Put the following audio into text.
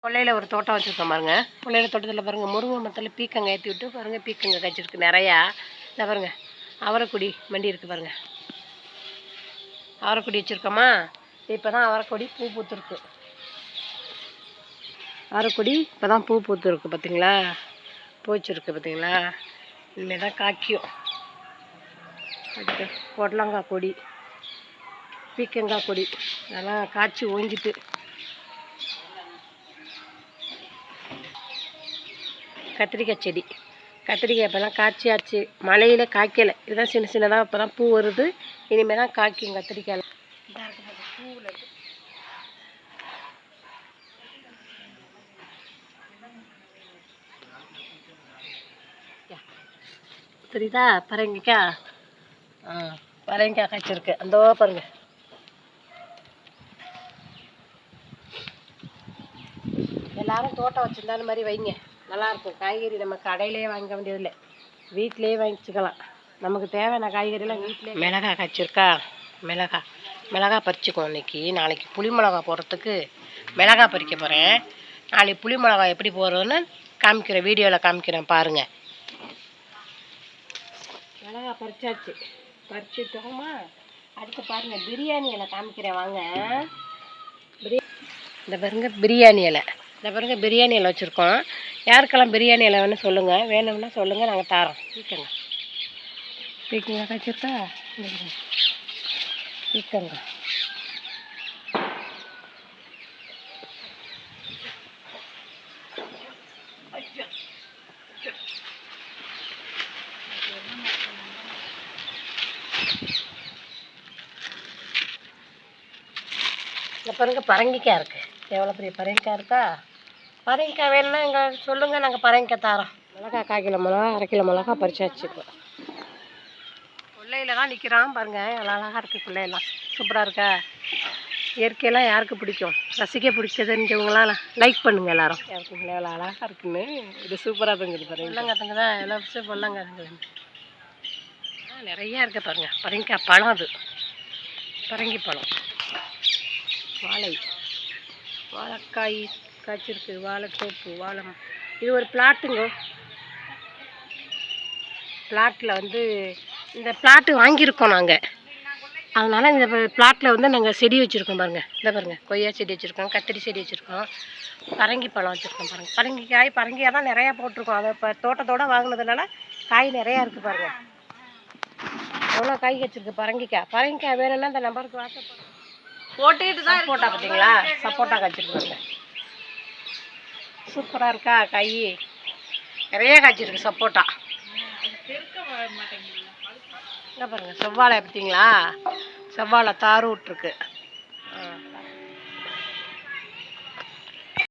கொல்லையில் ஒரு தோட்டம் வச்சுருக்கோம் பாருங்க. கொல்லையில் தோட்டத்தில் பாருங்கள், முருங்கை மரத்தில் பீக்கங்காய் ஏற்றி விட்டு பாருங்கள், பீக்கங்காய் காய்ச்சிருக்கு நிறையா. இந்த பாருங்கள், அவரைக்கொடி மண்டி இருக்குது பாருங்கள். அவரைக்கொடி வச்சுருக்கோமா, இப்போ தான் அவரைக்கொடி பூ பூத்துருக்கு. அவரைக்கொடி இப்போ தான் பூ பூத்துருக்கு பார்த்தீங்களா, பூ வச்சுருக்கு பார்த்தீங்களா. இனிமேல் தான் காய்க்கும். அடுத்து பொடலங்காய் கொடி, பீக்கங்காய் கொடி அதெல்லாம் காய்ச்சி ஓங்கிட்டு. கத்திரிக்காய் செடி, கத்திரிக்காய் இப்போ தான் காய்ச்சியாச்சு, மழையில் காய்க்கலை. இதுதான் சின்ன சின்னதாக இப்போ தான் பூ வருது. இனிமேல் தான் காய்க்கும் கத்திரிக்காயில். இதாக இருக்குது பூவில் இருக்குது. தெரியுதா பரங்கிக்காய்? பரங்கிக்காய் காய்ச்சிருக்கு. அந்த பாருங்க, எல்லாரும் தோட்டம் வச்சுருந்தா மாதிரி வைங்க, நல்லாயிருக்கும். காய்கறி நம்ம கடையிலேயே வாங்க வேண்டியதில்லை, வீட்டிலேயே வாங்கிச்சுக்கலாம். நமக்கு தேவையான காய்கறிலாம் வீட்டிலே. மிளகாய் காய்ச்சிருக்கா, மிளகாய் பறிச்சுக்குவோம் இன்னைக்கு. நாளைக்கு புளி மிளகா போடுறதுக்கு மிளகாய் பறிக்க போகிறேன். நாளைக்கு புளி மிளகா எப்படி போடுறதுன்னு காமிக்கிறேன், வீடியோவில் காமிக்கிறேன் பாருங்கள். மிளகாய் பறிச்சாச்சு, பறிச்சுட்டோமா. அடுத்து பாருங்கள், பிரியாணி இலை காமிக்கிறேன் வாங்க. இந்த பாருங்க பிரியாணி இலை, இந்த பாருங்க பிரியாணி இலை வச்சுருக்கோம். யாருக்கெல்லாம் பிரியாணி இலை வேணும்னு சொல்லுங்கள், வேணும்னா சொல்லுங்கள், நாங்கள் தரோம். பீக்கங்காய் காய்ச்சிருக்கா, பீக்கங்காய். இந்த பாருங்க பரங்கிக்காய் இருக்குது. எவ்வளோ பெரிய பரங்கிக்காய் இருக்கா. பரங்கிக்காய் வேணும்னா இங்கே சொல்லுங்கள், நாங்கள் பரங்கிக்காய் தரோம். மிளகா 1/4 கிலோ மிளகா, 1/2 கிலோ மிளகா பறிச்சாச்சு. இப்போ கொல்லையில் தான் நிற்கிறான் பாருங்கள், எவ்வளோ அழகாக இருக்குது கொல்லையெல்லாம். சூப்பராக இருக்கா. இயற்கையெல்லாம் யாருக்கு பிடிக்கும், ரசிக்க பிடிச்சதுன்றவங்களாம் லைக் பண்ணுங்கள் எல்லோரும். யாருக்குங்களா எவ்வளோ அழகாக இருக்குன்னு. இது சூப்பராக இருக்குங்குது பாருங்க. வெள்ளங்காத்துங்க தான் எவ்வளோ பிடிச்ச வெள்ளங்காத்துங்க நிறையா இருக்குது பாருங்கள். பரங்கிக்காய் பழம், அது பரங்கி பழம். வாழைக்காய் காய்ச்சிருக்கு, வாழைத்தோப்பு, வாழை. இது ஒரு பிளாட்டுங்க. பிளாட்டில் வந்து இந்த பிளாட்டு வாங்கியிருக்கோம் நாங்கள். அதனால் இந்த பிளாட்டில் வந்து நாங்கள் செடி வச்சுருக்கோம் பாருங்கள். இந்த பாருங்கள், கொய்யா செடி வச்சுருக்கோம், கத்திரி செடி வச்சுருக்கோம், பரங்கி பழம் வச்சுருக்கோம் பாருங்கள். பரங்கிக்காய் தான் நிறையா போட்டிருக்கோம். அதை இப்போ தோட்டத்தோடு வாங்கினதுனால காய் நிறையா இருக்குது பாருங்கள். எவ்வளோ காய் வச்சுருக்கு பரங்கிக்காய் வேணும்னா இந்த நம்பருக்கு வாட்ஸ்அப் போட்டுக்கிட்டு தான். சப்போட்டா பார்த்தீங்களா, சப்போட்டா காய்ச்சிருக்கு. சூப்பராக இருக்கா, காய் நிறைய காய்ச்சிருக்கு சப்போட்டா. என்ன பாருங்கள், செவ்வாழை பார்த்தீங்களா, செவ்வாழை தாறு விட்ருக்கு.